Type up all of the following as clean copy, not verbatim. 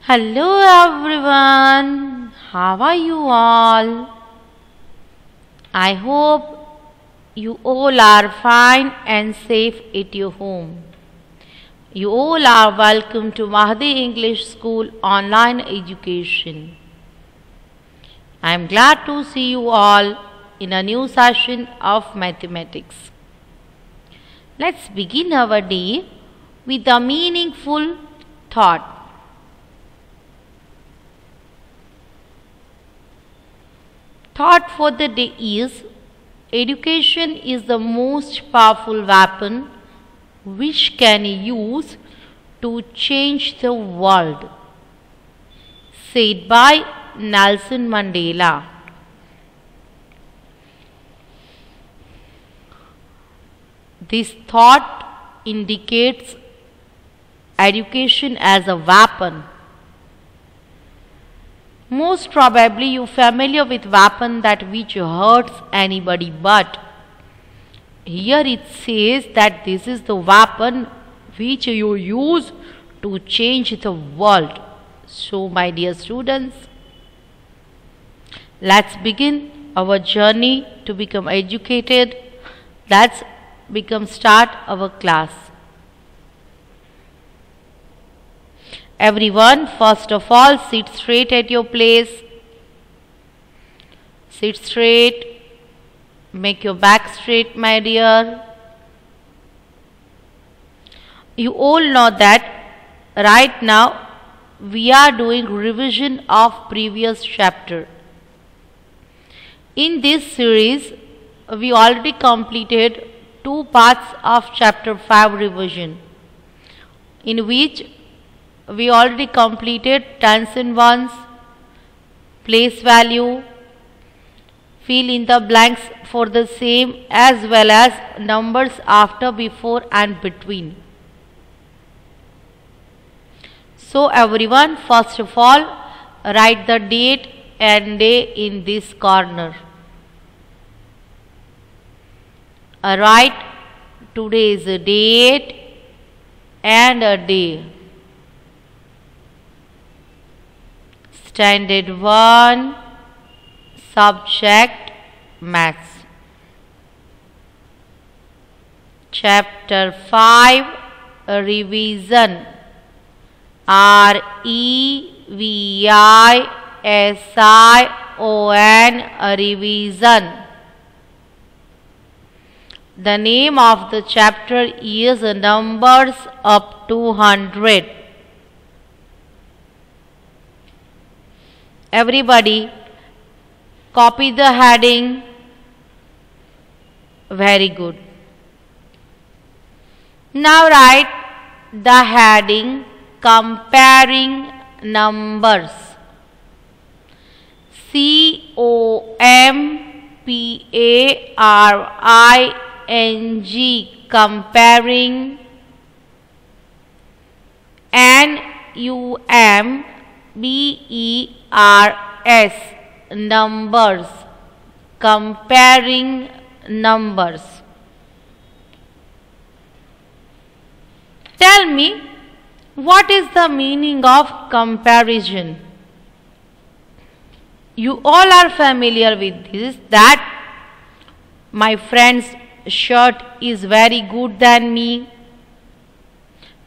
Hello everyone, how are you all? I hope you all are fine and safe at your home. You all are welcome to Mahdi English School online education. I am glad to see you all in a new session of mathematics. Let's begin our day with a meaningful thought. Thought for the day is: education is the most powerful weapon which can use to change the world. Said by Nelson Mandela. This thought indicates education as a weapon. Most probably you are familiar with weapon that which hurts anybody, but here it says that this is the weapon which you use to change the world. So my dear students, let's begin our journey to become educated. Let's start our class. Everyone, first of all, sit straight at your place. Sit straight. Make your back straight, my dear. You all know that right now we are doing revision of previous chapter. In this series, we already completed 2 parts of chapter 5 revision, in which we already completed tens and ones, place value, fill in the blanks for the same, as well as numbers after, before and between. So everyone, first of all, write the date and day in this corner. Write today's date and a day. Standard 1, Subject Maths. Chapter 5, Revision. REVISION, Revision. The name of the chapter is Numbers up to 100. Everybody, copy the heading. Very good. Now write the heading Comparing Numbers. COMPARING, comparing. NUMBERS, numbers, comparing numbers. Tell me, what is the meaning of comparison? You all are familiar with this, that my friend's shirt is very good than me.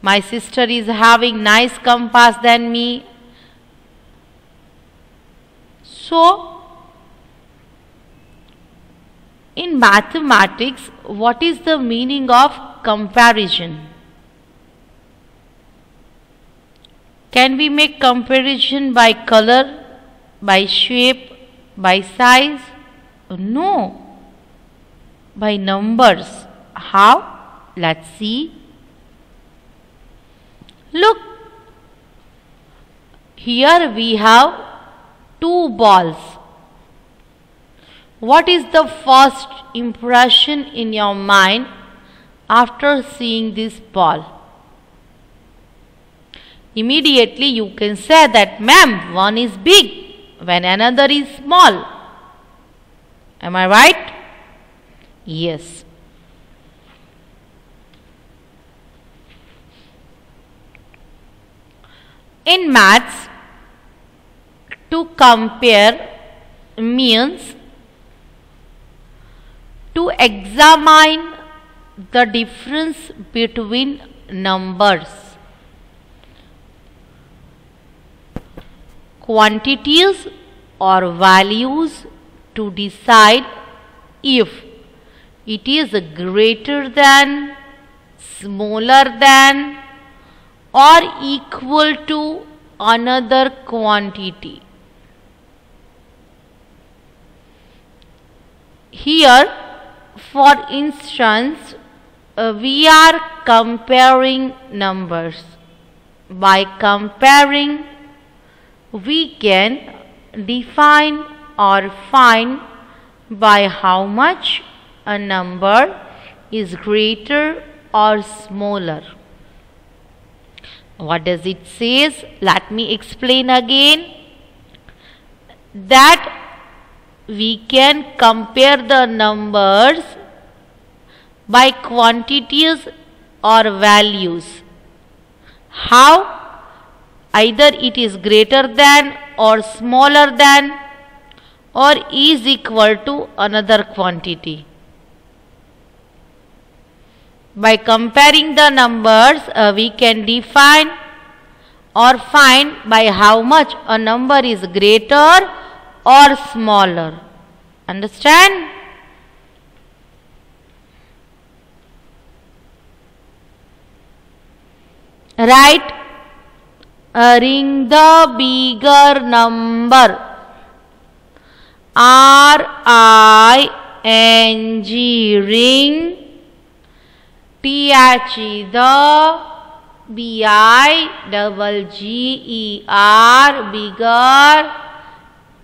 My sister is having nice compass than me. So, in mathematics, what is the meaning of comparison? Can we make comparison by color, by shape, by size? No. By numbers. How? Let's see. Look, here we have 2 balls. What is the first impression in your mind after seeing this ball? Immediately you can say that, ma'am, one is big when another is small. Am I right? Yes. In maths, To compare means to examine the difference between numbers. Quantities or values to decide if it is greater than, smaller than, or equal to another quantity. Here, for instance, we are comparing numbers. By comparing, we can define or find by how much a number is greater or smaller. What does it says? Let me explain again. That we can compare the numbers by quantities or values. How? Either it is greater than or smaller than or is equal to another quantity. By comparing the numbers, we can define or find by how much a number is greater or smaller. Understand? Write ring the bigger number. R-I-N-G, ring. T-H-E, the. B-I-G-G-E-R, bigger.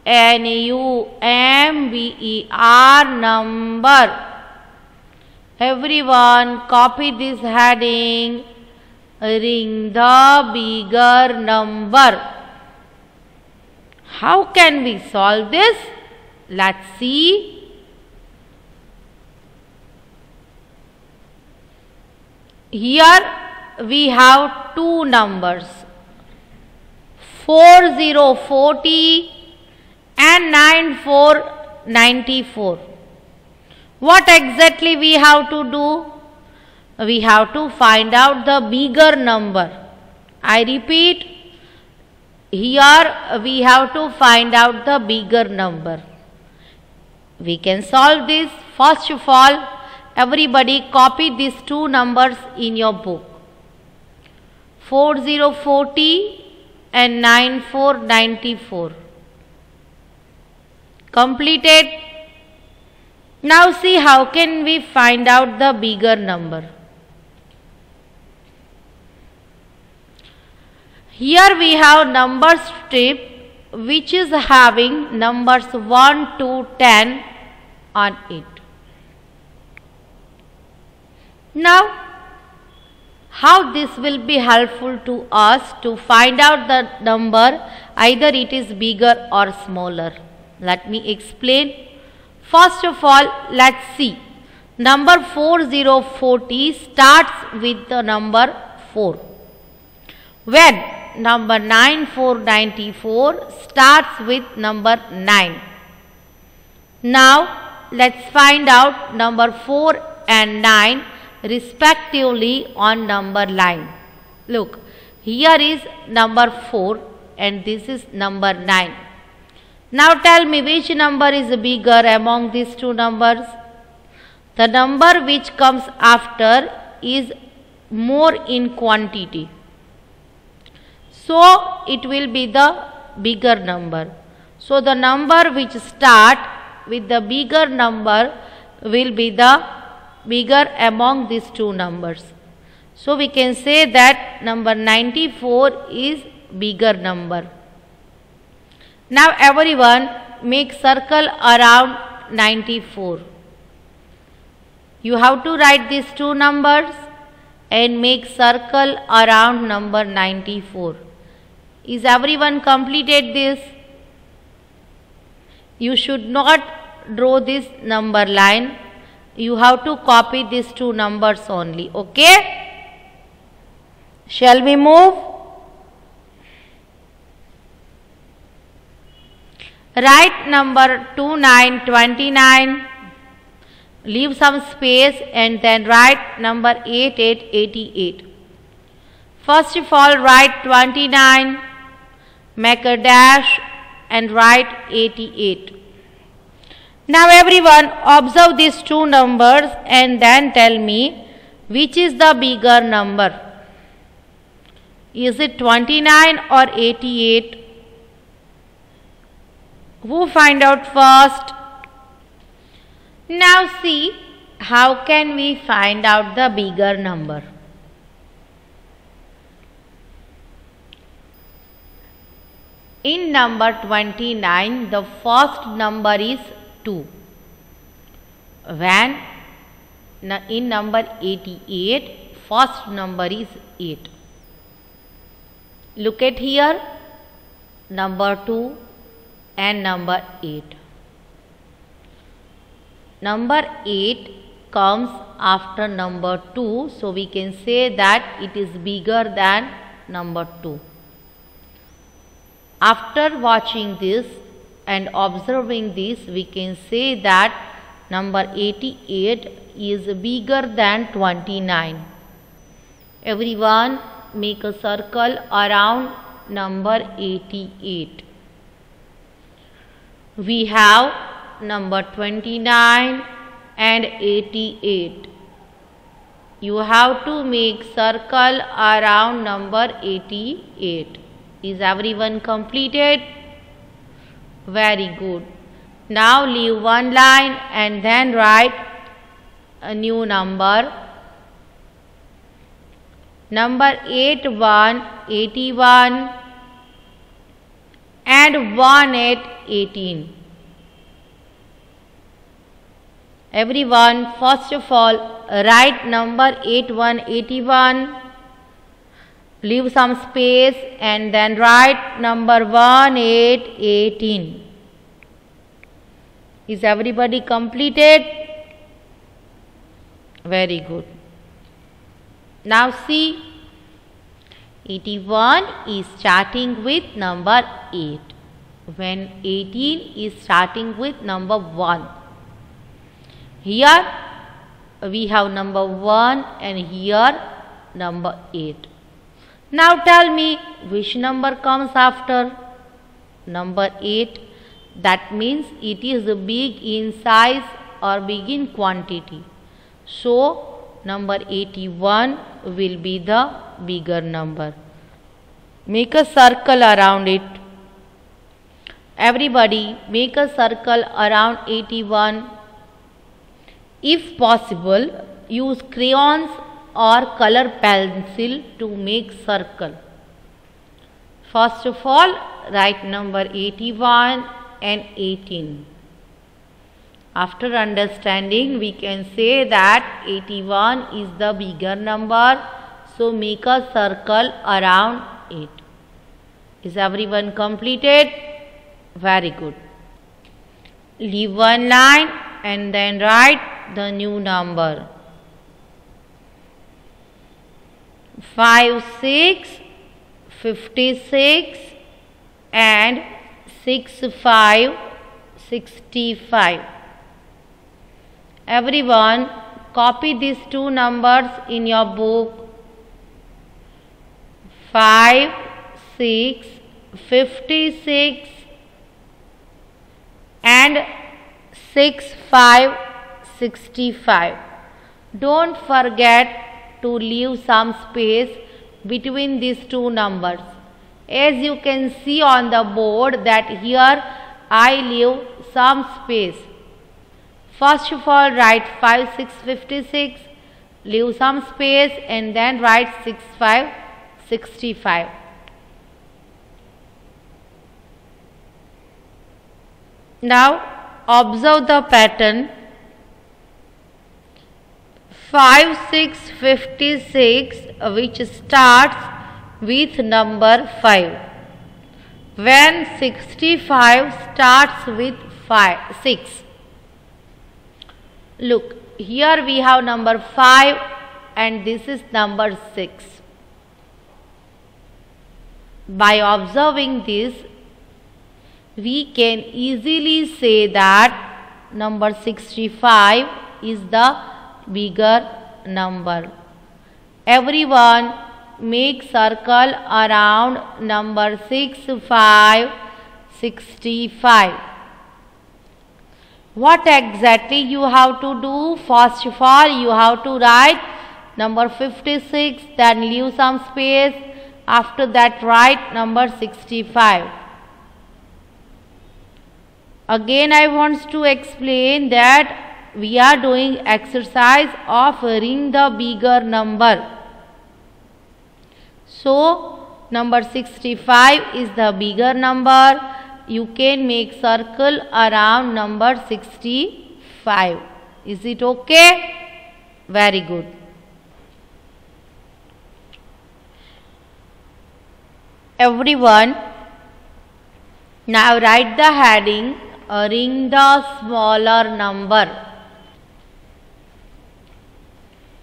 N-U-M-B-E-R, number. Everyone copy this heading. Ring the bigger number. How can we solve this? Let's see. Here we have two numbers, 4040 and 9494. What exactly we have to do? We have to find out the bigger number. I repeat, here we have to find out the bigger number. We can solve this. First of all, everybody copy these two numbers in your book. 4040 and 9494. Completed. Now see how can we find out the bigger number. Here we have number strip which is having numbers 1 to 10 on it. Now, how this will be helpful to us to find out the number, either it is bigger or smaller. Let me explain. First of all, let's see. Number 4040 starts with the number 4. When number 9494 starts with number 9. Now, let's find out number 4 and 9 respectively on number line. Look, here is number 4 and this is number 9. Now tell me which number is bigger among these two numbers? The number which comes after is more in quantity. So it will be the bigger number. So the number which start with the bigger number will be the bigger among these two numbers. So we can say that number 94 is bigger number. Now everyone make circle around 94. You have to write these two numbers and make circle around number 94. Is everyone completed this? You should not draw this number line. You have to copy these two numbers only. Okay? Shall we move? Write number 2929. Leave some space and then write number 8888. First of all, write 29, make a dash and write 88. Now everyone observe these two numbers and then tell me which is the bigger number. Is it 29 or 88? Who find out first? Now see, how can we find out the bigger number? In number 29, the first number is 2. When in number 88, first number is 8. Look at here, number 2 and number 8. Number 8 comes after number 2, so we can say that it is bigger than number 2. After watching this and observing this, we can say that number 88 is bigger than 29. Everyone make a circle around number 88. We have number 29 and 88. You have to make circle around number 88. Is everyone completed? Very good. Now leave one line and then write a new number. Number 81, 81 and 18. Everyone, first of all, write number 81, 81. Leave some space and then write number 18. Is everybody completed? Very good. Now see, 81 is starting with number 8, when 18 is starting with number 1. Here we have number 1 and here number 8. Now tell me which number comes after number 8. That means it is big in size or big in quantity. So number 81 will be the bigger number. Make a circle around it. Everybody make a circle around 81. If possible, use crayons or color pencil to make circle. First of all, write number 81 and 18. After understanding, we can say that 81 is the bigger number, so make a circle around it. Is everyone completed? Very good. Leave one line and then write the new number. 56, 56 and 65, 65. Everyone copy these two numbers in your book. 5, 6, 56 and 6, 5, 65. Don't forget to leave some space between these two numbers. As you can see on the board that here I leave some space. First of all, write 5, 6, 56, leave some space and then write 6, 5, 65. Now observe the pattern. 5, 6, 56 which starts with number 5. When 65 starts with 6. Look, here we have number 5 and this is number 6. By observing this, we can easily say that number 65 is the bigger number. Everyone make circle around number 65. What exactly you have to do? First of all, you have to write number 56, then leave some space. After that, write number 65. Again, I want to explain that we are doing exercise of ring the bigger number. So, number 65 is the bigger number. You can make circle around number 65. Is it okay? Very good. Everyone, now write the heading, ring the smaller number.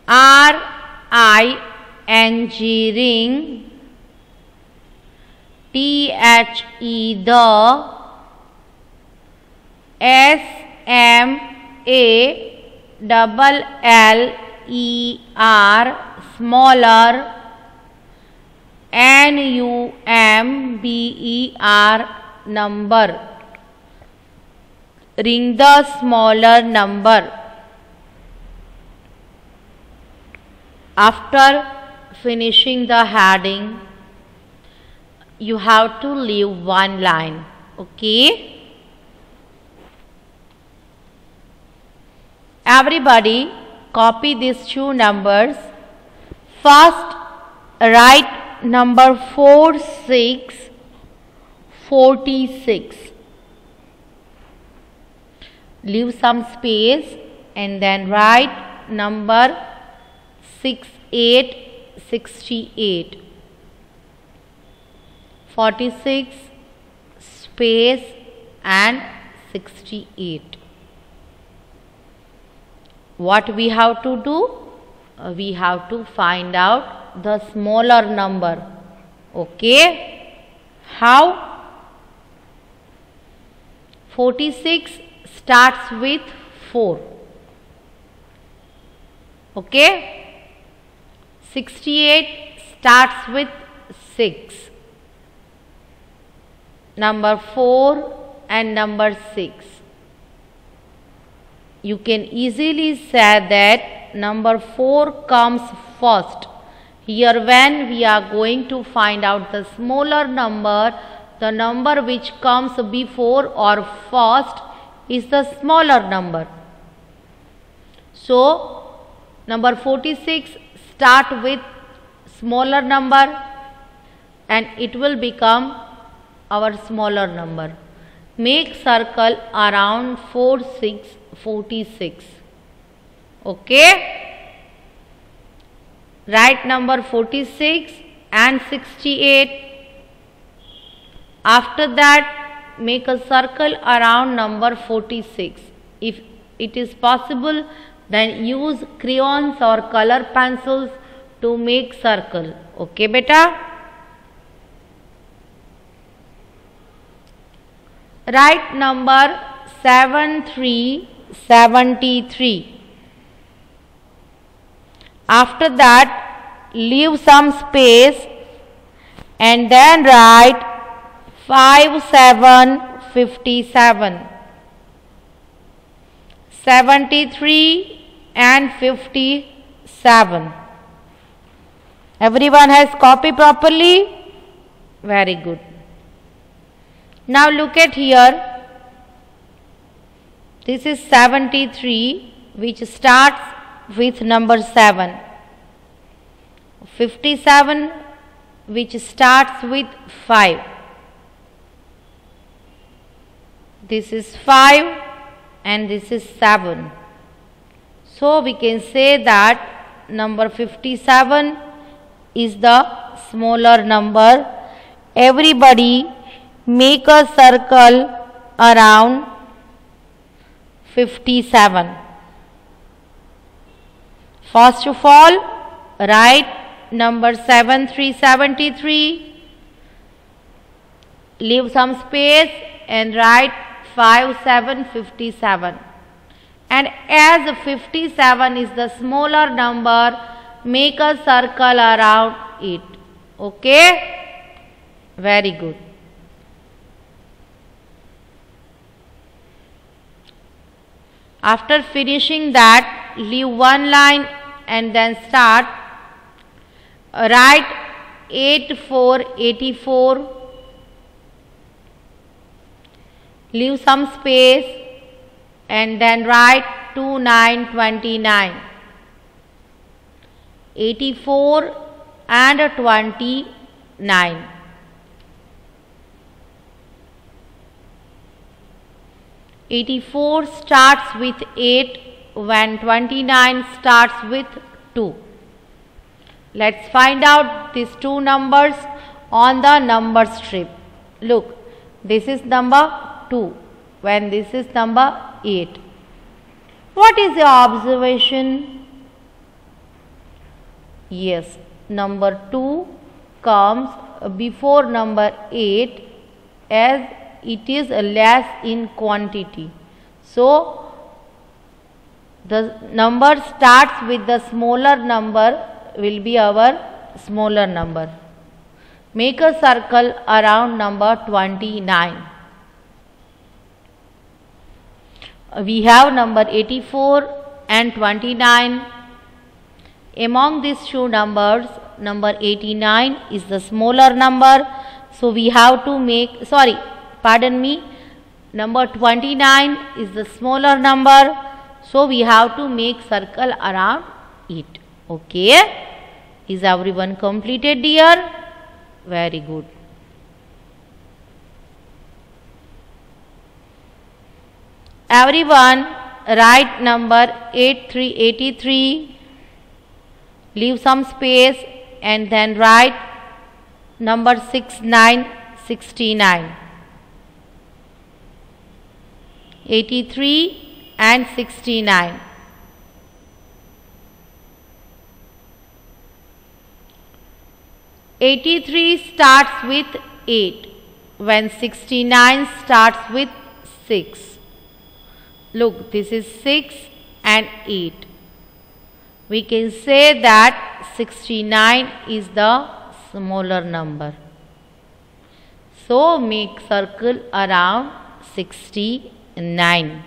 R-I-N-G, ring. T-H-E, the. S-M-A-L-L-E-R, smaller. N-U-M-B-E-R, number. Ring the smaller number. After finishing the heading, you have to leave one line. Okay? Everybody copy these two numbers. First, write number 46. Leave some space and then write number 68. 46 space and 68. What we have to do? We have to find out the smaller number. Okay? How? 46 starts with 4. Okay? 68 starts with 6. Number 4 and number 6. You can easily say that number 4 comes first. Here when we are going to find out the smaller number, the number which comes before or first is the smaller number. So, number 46 start with smaller number and it will become our smaller number. Make circle around 46. Okay? Write number 46 and 68. After that, make a circle around number 46. If it is possible, then use crayons or color pencils to make circle. Okay, beta? Write number 73. After that, leave some space and then write 57. 73 and 57. Everyone has copied properly? Very good. Now look at here. This is 73, which starts with number 7. 57, which starts with 5. This is 5 and this is 7. So we can say that number 57 is the smaller number. Everybody make a circle around 57. First of all, write number 73. Leave some space and write 5, 7, 57. And as 57 is the smaller number, make a circle around it. Okay? Very good. After finishing that, leave one line and then start. Write 8, 4, 84. Leave some space and then write 2, 9, 29. 84 and 29. 84 starts with 8 when 29 starts with 2. Let's find out these two numbers on the number strip. Look, this is number 2 when this is number 8. What is the observation? Yes, number 2 comes before number 8 as it is less in quantity. So, the number starts with the smaller number will be our smaller number. Make a circle around number 29. We have number 84 and 29. Among these two numbers, number 89 is the smaller number. So, we have to make, number 29 is the smaller number. So, we have to make circle around it. Okay? Is everyone completed, dear? Very good. Everyone write number 8383. Leave some space and then write number 6969. 83 and 69. '83 starts with 8 when 69 starts with 6. Look, this is 6 and 8. We can say that 69 is the smaller number. So, make circle around 69.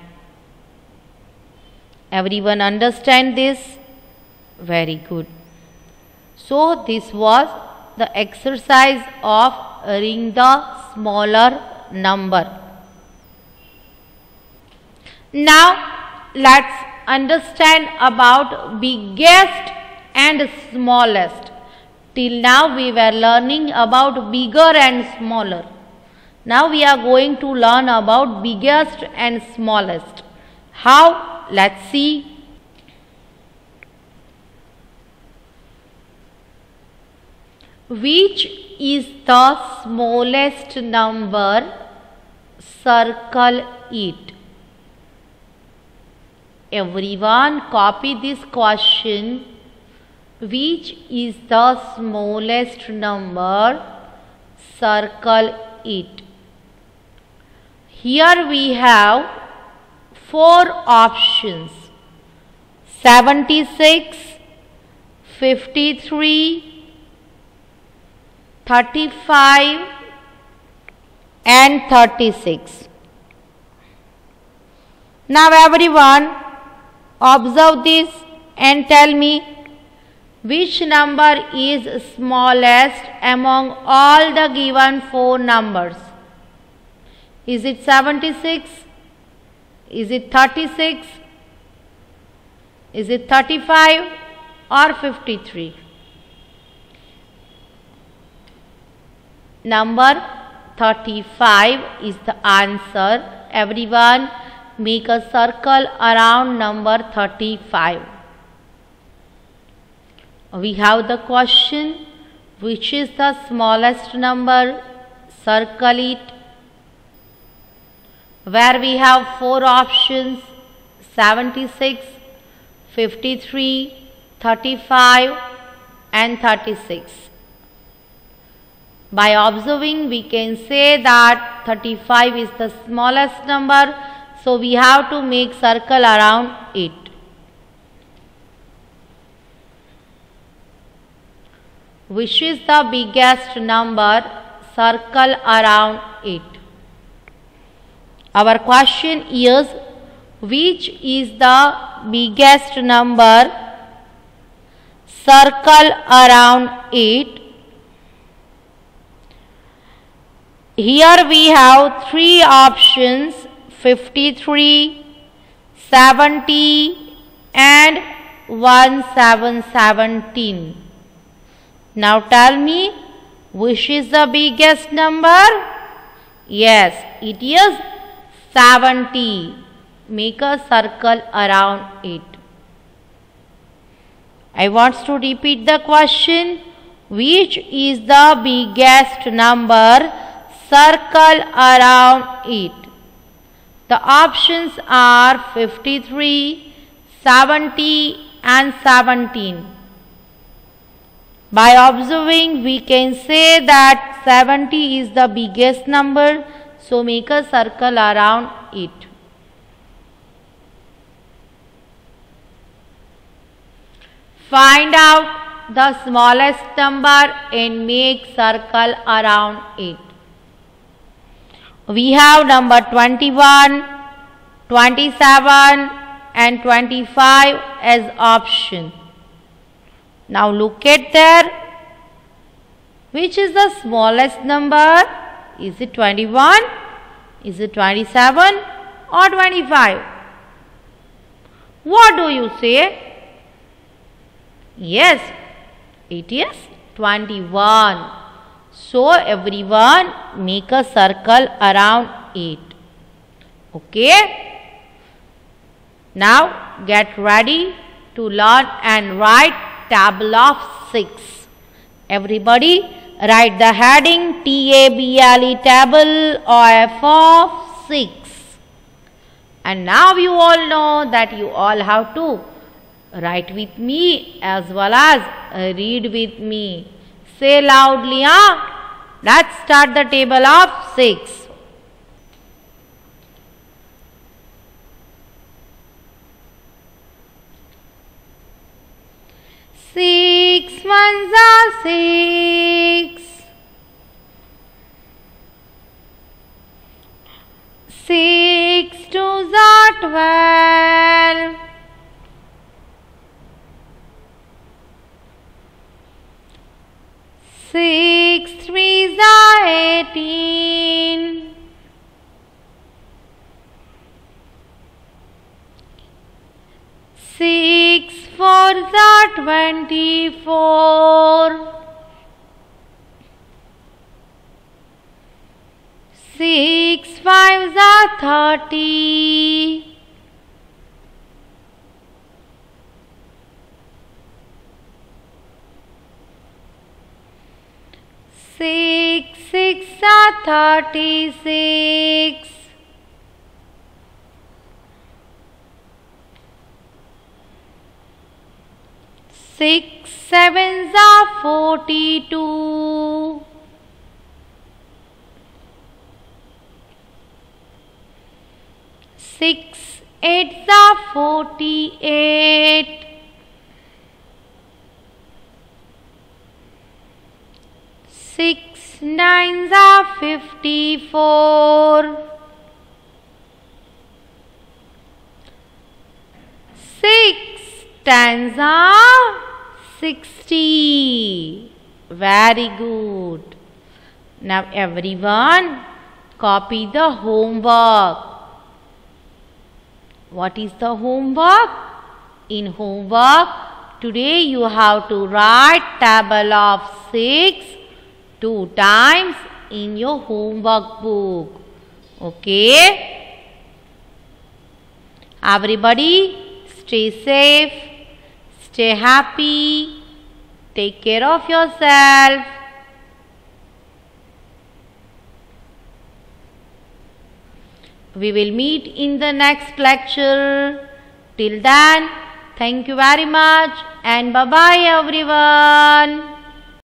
Everyone understand this? Very good. So, this was the exercise of ring the smaller number. Now, let's understand about biggest and smallest. Till now we were learning about bigger and smaller. Now we are going to learn about biggest and smallest. How? Let's see. Which is the smallest number? Circle it. Everyone copy this question. Which is the smallest number? Circle it. Here we have 4 options: 76, 53, 35 and 36. Now everyone observe this and tell me which number is smallest among all the given 4 numbers. Is it 76? Is it 36? Is it 35 or 53? Number 35 is the answer. Everyone make a circle around number 35. We have the question, which is the smallest number? Circle it. Where we have 4 options: 76, 53, 35 and 36. By observing, we can say that 35 is the smallest number, so we have to make circle around it. Which is the biggest number? Circle around it. Our question is, which is the biggest number? Circle around it. Here we have three options: 53, 70 and 1717. Now tell me, which is the biggest number? Yes, it is 70. Make a circle around it. I want to repeat the question. Which is the biggest number? Circle around it. The options are 53, 70 and 17. By observing, we can say that 70 is the biggest number, so make a circle around it. Find out the smallest number and make circle around it. We have number 21, 27 and 25 as option. Now look at there. Which is the smallest number? Is it 21? Is it 27 or 25? What do you say? Yes, it is 21. So everyone make a circle around it. Okay? Now get ready to learn and write table of 6. Everybody write the heading TABLE, table of 6. And now you all know that you all have to write with me as well as read with me. Say loudly, Let's start the table of 6. 6 ones are 6. 6 twos are 12. 6 threes are 18. 6 fours are 24. 6 fives are 30. 6 sixes are 36. 6 sevens are 42. 6 eights are 48. 6 nines are 54. 6 tens are 60. Very good. Now everyone copy the homework. What is the homework? In homework, today you have to write table of 6 2 times in your homework book. Okay? Everybody stay safe, stay happy, take care of yourself. We will meet in the next lecture. Till then, thank you very much and bye-bye everyone.